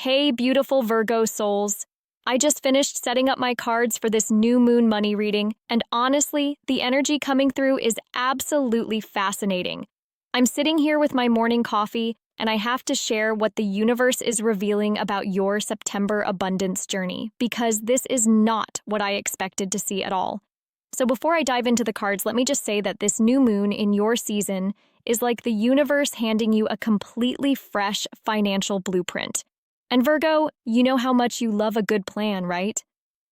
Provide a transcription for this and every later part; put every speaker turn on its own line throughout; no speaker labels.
Hey, beautiful Virgo souls. I just finished setting up my cards for this new moon money reading, and honestly, the energy coming through is absolutely fascinating. I'm sitting here with my morning coffee, and I have to share what the universe is revealing about your September abundance journey, because this is not what I expected to see at all. So before I dive into the cards, let me just say that this new moon in your season is like the universe handing you a completely fresh financial blueprint. And Virgo, you know how much you love a good plan, right?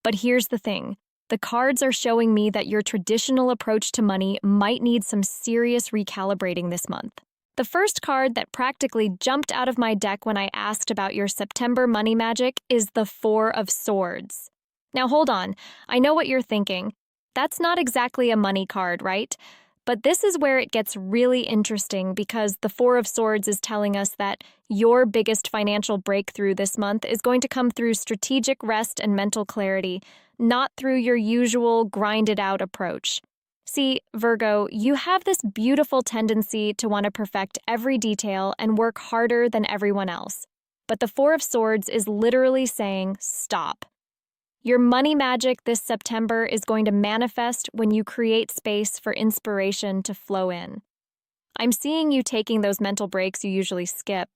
But here's the thing. The cards are showing me that your traditional approach to money might need some serious recalibrating this month. The first card that practically jumped out of my deck when I asked about your September money magic is the Four of Swords. Now hold on, I know what you're thinking. That's not exactly a money card, right? But this is where it gets really interesting because the Four of Swords is telling us that your biggest financial breakthrough this month is going to come through strategic rest and mental clarity, not through your usual grinded-out approach. See, Virgo, you have this beautiful tendency to want to perfect every detail and work harder than everyone else. But the Four of Swords is literally saying, stop. Your money magic this September is going to manifest when you create space for inspiration to flow in. I'm seeing you taking those mental breaks you usually skip,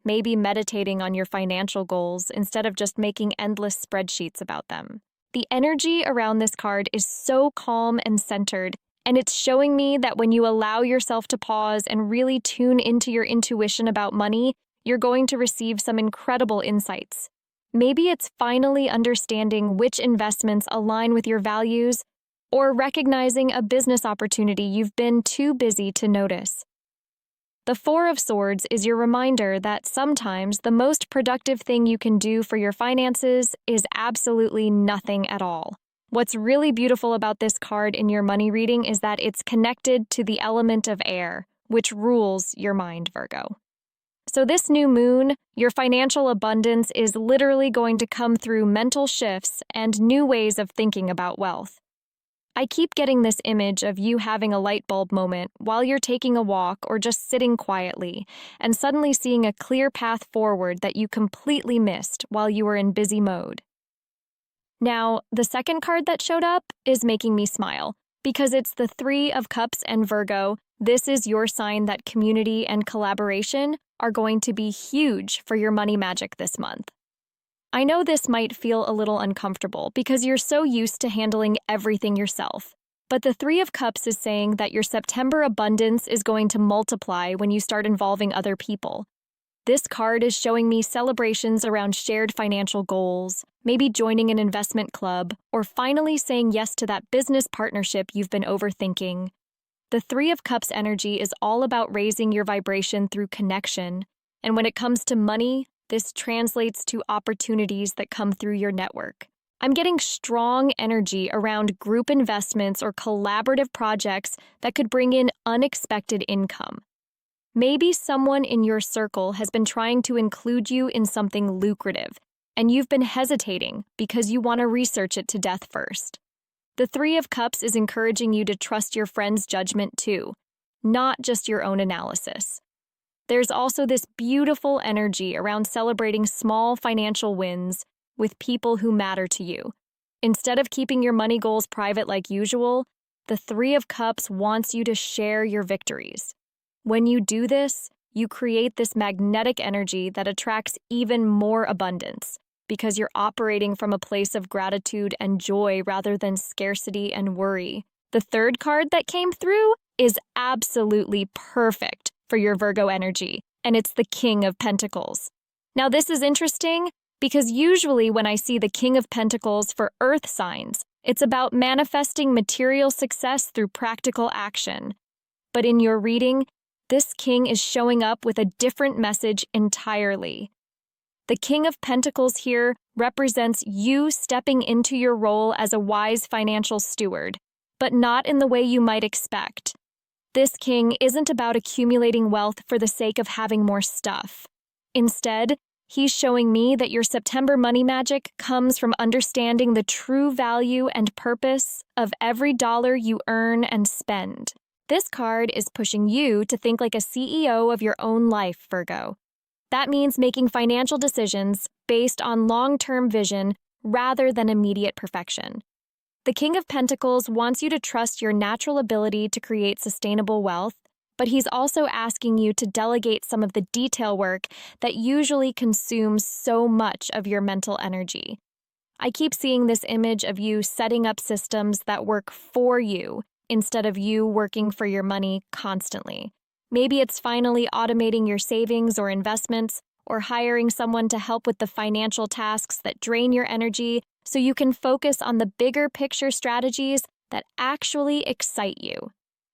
maybe meditating on your financial goals instead of just making endless spreadsheets about them. The energy around this card is so calm and centered, and it's showing me that when you allow yourself to pause and really tune into your intuition about money, you're going to receive some incredible insights. Maybe it's finally understanding which investments align with your values or recognizing a business opportunity you've been too busy to notice. The Four of Swords is your reminder that sometimes the most productive thing you can do for your finances is absolutely nothing at all. What's really beautiful about this card in your money reading is that it's connected to the element of air, which rules your mind, Virgo. So this new moon, your financial abundance is literally going to come through mental shifts and new ways of thinking about wealth. I keep getting this image of you having a light bulb moment while you're taking a walk or just sitting quietly, and suddenly seeing a clear path forward that you completely missed while you were in busy mode. Now, the second card that showed up is making me smile, because it's the Three of Cups and Virgo. This is your sign that community and collaboration are going to be huge for your money magic this month. I know this might feel a little uncomfortable because you're so used to handling everything yourself, but the Three of Cups is saying that your September abundance is going to multiply when you start involving other people. This card is showing me celebrations around shared financial goals, maybe joining an investment club, or finally saying yes to that business partnership you've been overthinking. The Three of Cups energy is all about raising your vibration through connection, and when it comes to money, this translates to opportunities that come through your network. I'm getting strong energy around group investments or collaborative projects that could bring in unexpected income. Maybe someone in your circle has been trying to include you in something lucrative, and you've been hesitating because you want to research it to death first. The Three of Cups is encouraging you to trust your friend's judgment too, not just your own analysis. There's also this beautiful energy around celebrating small financial wins with people who matter to you. Instead of keeping your money goals private like usual, the Three of Cups wants you to share your victories. When you do this, you create this magnetic energy that attracts even more abundance, because you're operating from a place of gratitude and joy rather than scarcity and worry. The third card that came through is absolutely perfect for your Virgo energy, and it's the King of Pentacles. Now this is interesting because usually when I see the King of Pentacles for earth signs, it's about manifesting material success through practical action. But in your reading, this king is showing up with a different message entirely. The King of Pentacles here represents you stepping into your role as a wise financial steward, but not in the way you might expect. This king isn't about accumulating wealth for the sake of having more stuff. Instead, he's showing me that your September money magic comes from understanding the true value and purpose of every dollar you earn and spend. This card is pushing you to think like a CEO of your own life, Virgo. That means making financial decisions based on long-term vision rather than immediate perfection. The King of Pentacles wants you to trust your natural ability to create sustainable wealth, but he's also asking you to delegate some of the detail work that usually consumes so much of your mental energy. I keep seeing this image of you setting up systems that work for you instead of you working for your money constantly. Maybe it's finally automating your savings or investments, or hiring someone to help with the financial tasks that drain your energy so you can focus on the bigger picture strategies that actually excite you.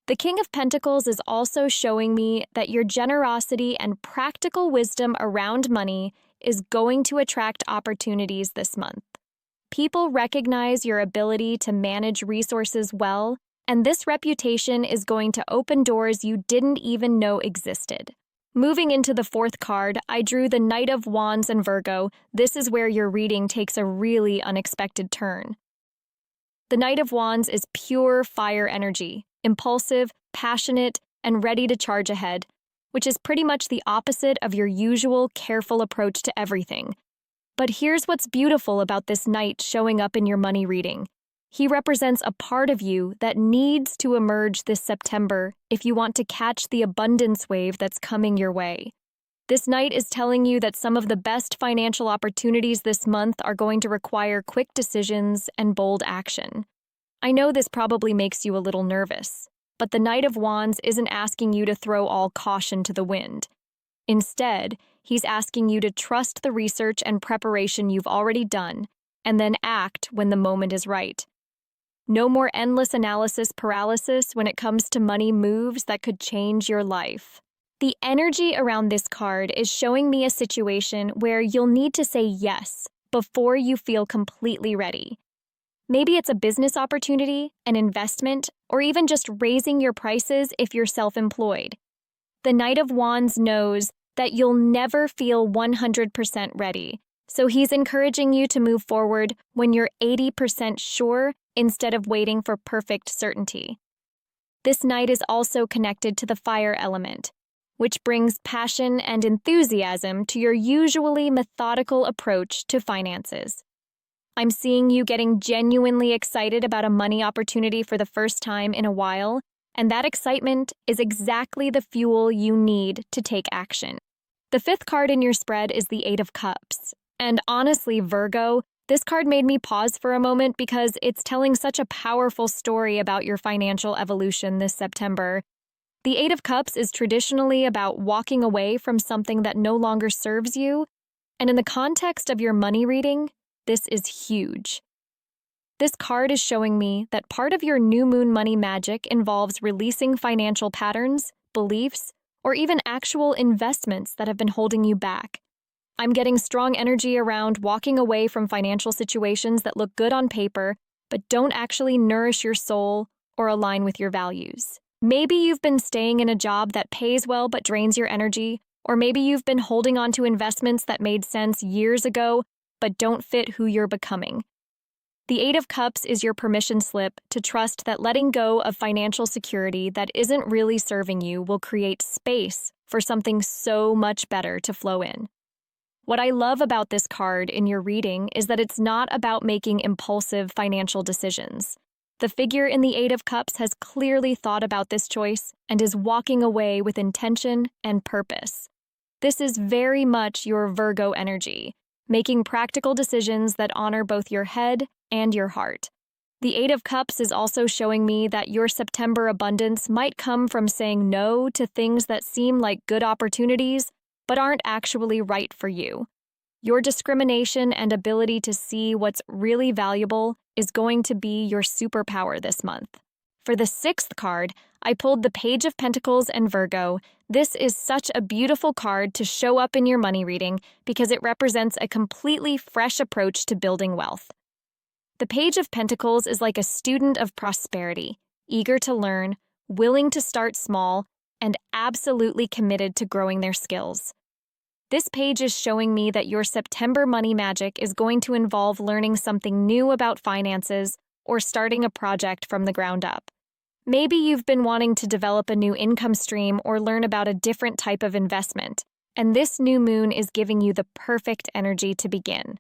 The King of Pentacles is also showing me that your generosity and practical wisdom around money is going to attract opportunities this month. People recognize your ability to manage resources well, and this reputation is going to open doors you didn't even know existed. Moving into the fourth card, I drew the Knight of Wands and Virgo. This is where your reading takes a really unexpected turn. The Knight of Wands is pure fire energy, impulsive, passionate, and ready to charge ahead, which is pretty much the opposite of your usual careful approach to everything. But here's what's beautiful about this Knight showing up in your money reading. He represents a part of you that needs to emerge this September if you want to catch the abundance wave that's coming your way. This Knight is telling you that some of the best financial opportunities this month are going to require quick decisions and bold action. I know this probably makes you a little nervous, but the Knight of Wands isn't asking you to throw all caution to the wind. Instead, he's asking you to trust the research and preparation you've already done, and then act when the moment is right. No more endless analysis paralysis when it comes to money moves that could change your life. The energy around this card is showing me a situation where you'll need to say yes before you feel completely ready. Maybe it's a business opportunity, an investment, or even just raising your prices if you're self-employed. The Knight of Wands knows that you'll never feel 100% ready, so he's encouraging you to move forward when you're 80% sure instead of waiting for perfect certainty. This Knight is also connected to the fire element, which brings passion and enthusiasm to your usually methodical approach to finances. I'm seeing you getting genuinely excited about a money opportunity for the first time in a while, and that excitement is exactly the fuel you need to take action. The fifth card in your spread is the Eight of Cups. And honestly, Virgo, this card made me pause for a moment because it's telling such a powerful story about your financial evolution this September. The Eight of Cups is traditionally about walking away from something that no longer serves you, and in the context of your money reading, this is huge. This card is showing me that part of your new moon money magic involves releasing financial patterns, beliefs, or even actual investments that have been holding you back. I'm getting strong energy around walking away from financial situations that look good on paper, but don't actually nourish your soul or align with your values. Maybe you've been staying in a job that pays well but drains your energy, or maybe you've been holding on to investments that made sense years ago but don't fit who you're becoming. The Eight of Cups is your permission slip to trust that letting go of financial security that isn't really serving you will create space for something so much better to flow in. What I love about this card in your reading is that it's not about making impulsive financial decisions. The figure in the Eight of Cups has clearly thought about this choice and is walking away with intention and purpose. This is very much your Virgo energy, making practical decisions that honor both your head and your heart. The Eight of Cups is also showing me that your September abundance might come from saying no to things that seem like good opportunities but aren't actually right for you. Your discrimination and ability to see what's really valuable is going to be your superpower this month. For the sixth card, I pulled the Page of Pentacles and Virgo. This is such a beautiful card to show up in your money reading because it represents a completely fresh approach to building wealth. The Page of Pentacles is like a student of prosperity, eager to learn, willing to start small, and absolutely committed to growing their skills. This page is showing me that your September money magic is going to involve learning something new about finances or starting a project from the ground up. Maybe you've been wanting to develop a new income stream or learn about a different type of investment, and this new moon is giving you the perfect energy to begin.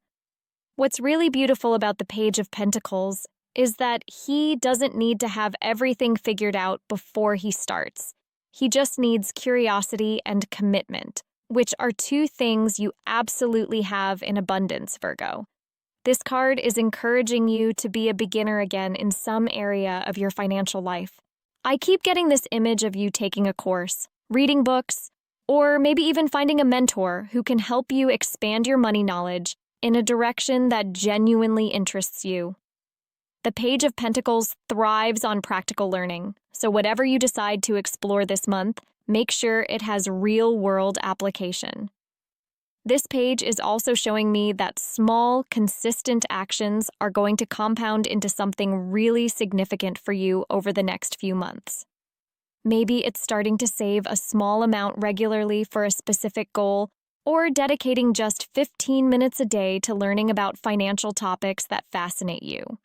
What's really beautiful about the Page of Pentacles is that he doesn't need to have everything figured out before he starts. He just needs curiosity and commitment, which are two things you absolutely have in abundance, Virgo. This card is encouraging you to be a beginner again in some area of your financial life. I keep getting this image of you taking a course, reading books, or maybe even finding a mentor who can help you expand your money knowledge in a direction that genuinely interests you. The Page of Pentacles thrives on practical learning, so whatever you decide to explore this month, make sure it has real-world application. This page is also showing me that small, consistent actions are going to compound into something really significant for you over the next few months. Maybe it's starting to save a small amount regularly for a specific goal, or dedicating just 15 minutes a day to learning about financial topics that fascinate you.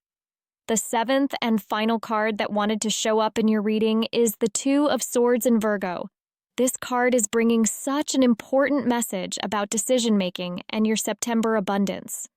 The seventh and final card that wanted to show up in your reading is the Two of Swords in Virgo. This card is bringing such an important message about decision-making and your September abundance.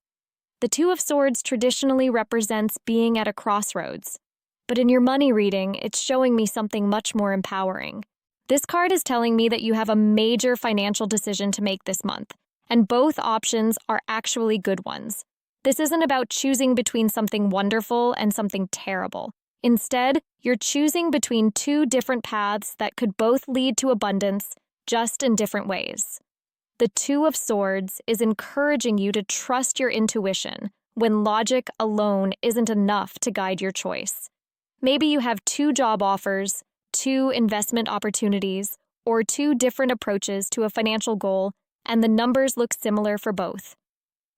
The Two of Swords traditionally represents being at a crossroads, but in your money reading, it's showing me something much more empowering. This card is telling me that you have a major financial decision to make this month, and both options are actually good ones. This isn't about choosing between something wonderful and something terrible. Instead, you're choosing between two different paths that could both lead to abundance, just in different ways. The Two of Swords is encouraging you to trust your intuition when logic alone isn't enough to guide your choice. Maybe you have two job offers, two investment opportunities, or two different approaches to a financial goal, and the numbers look similar for both.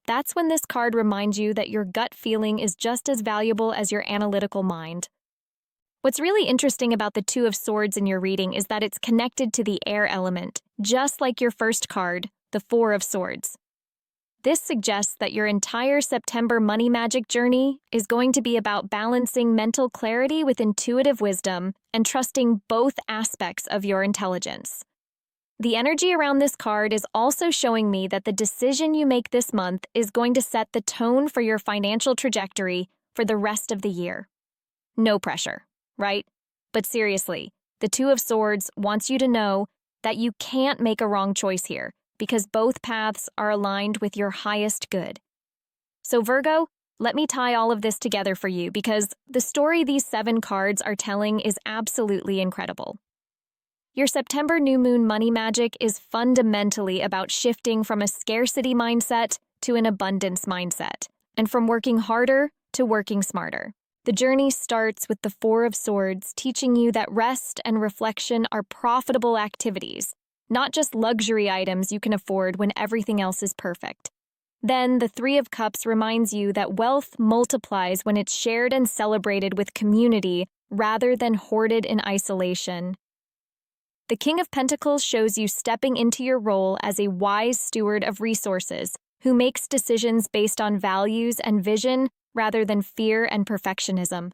That's when this card reminds you that your gut feeling is just as valuable as your analytical mind. What's really interesting about the Two of Swords in your reading is that it's connected to the air element, just like your first card, the Four of Swords. This suggests that your entire September money magic journey is going to be about balancing mental clarity with intuitive wisdom and trusting both aspects of your intelligence. The energy around this card is also showing me that the decision you make this month is going to set the tone for your financial trajectory for the rest of the year. No pressure, right? But seriously, the Two of Swords wants you to know that you can't make a wrong choice here because both paths are aligned with your highest good. So Virgo, let me tie all of this together for you because the story these 7 cards are telling is absolutely incredible. Your September new moon money magic is fundamentally about shifting from a scarcity mindset to an abundance mindset, and from working harder to working smarter. The journey starts with the Four of Swords, teaching you that rest and reflection are profitable activities, not just luxury items you can afford when everything else is perfect. Then the Three of Cups reminds you that wealth multiplies when it's shared and celebrated with community rather than hoarded in isolation. The King of Pentacles shows you stepping into your role as a wise steward of resources who makes decisions based on values and vision rather than fear and perfectionism.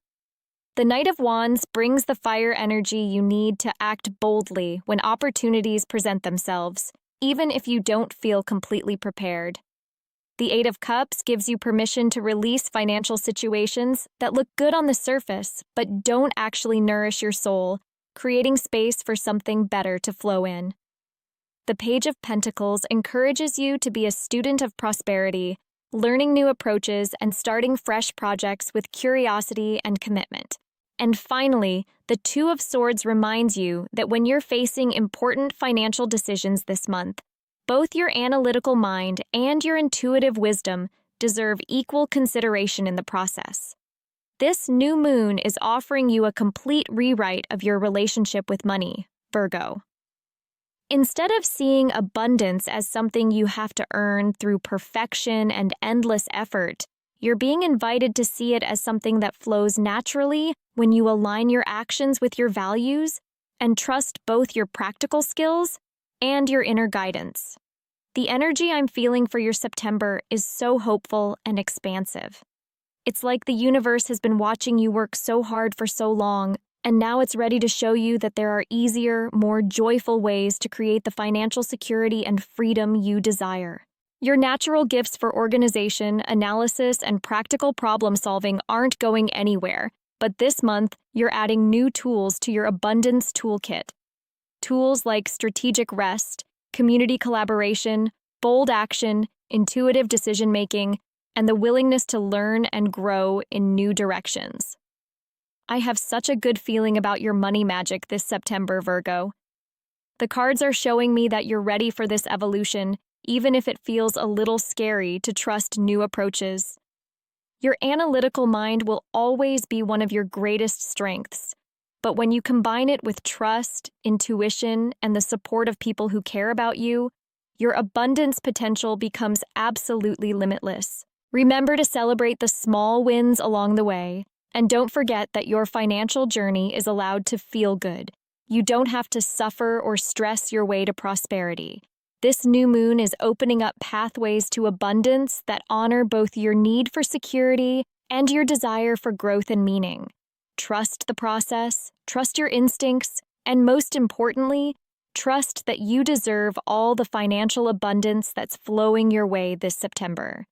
The Knight of Wands brings the fire energy you need to act boldly when opportunities present themselves, even if you don't feel completely prepared. The Eight of Cups gives you permission to release financial situations that look good on the surface but don't actually nourish your soul, creating space for something better to flow in. The Page of Pentacles encourages you to be a student of prosperity, learning new approaches and starting fresh projects with curiosity and commitment. And finally, the Two of Swords reminds you that when you're facing important financial decisions this month, both your analytical mind and your intuitive wisdom deserve equal consideration in the process. This new moon is offering you a complete rewrite of your relationship with money, Virgo. Instead of seeing abundance as something you have to earn through perfection and endless effort, you're being invited to see it as something that flows naturally when you align your actions with your values and trust both your practical skills and your inner guidance. The energy I'm feeling for your September is so hopeful and expansive. It's like the universe has been watching you work so hard for so long, And now it's ready to show you that there are easier, more joyful ways to create the financial security and freedom you desire. Your natural gifts for organization, analysis, and practical problem solving aren't going anywhere, but this month, you're adding new tools to your abundance toolkit. Tools like strategic rest, community collaboration, bold action, intuitive decision-making, and the willingness to learn and grow in new directions. I have such a good feeling about your money magic this September, Virgo. The cards are showing me that you're ready for this evolution, even if it feels a little scary to trust new approaches. Your analytical mind will always be one of your greatest strengths, but when you combine it with trust, intuition, and the support of people who care about you, your abundance potential becomes absolutely limitless. Remember to celebrate the small wins along the way, and don't forget that your financial journey is allowed to feel good. You don't have to suffer or stress your way to prosperity. This new moon is opening up pathways to abundance that honor both your need for security and your desire for growth and meaning. Trust the process, trust your instincts, and most importantly, trust that you deserve all the financial abundance that's flowing your way this September.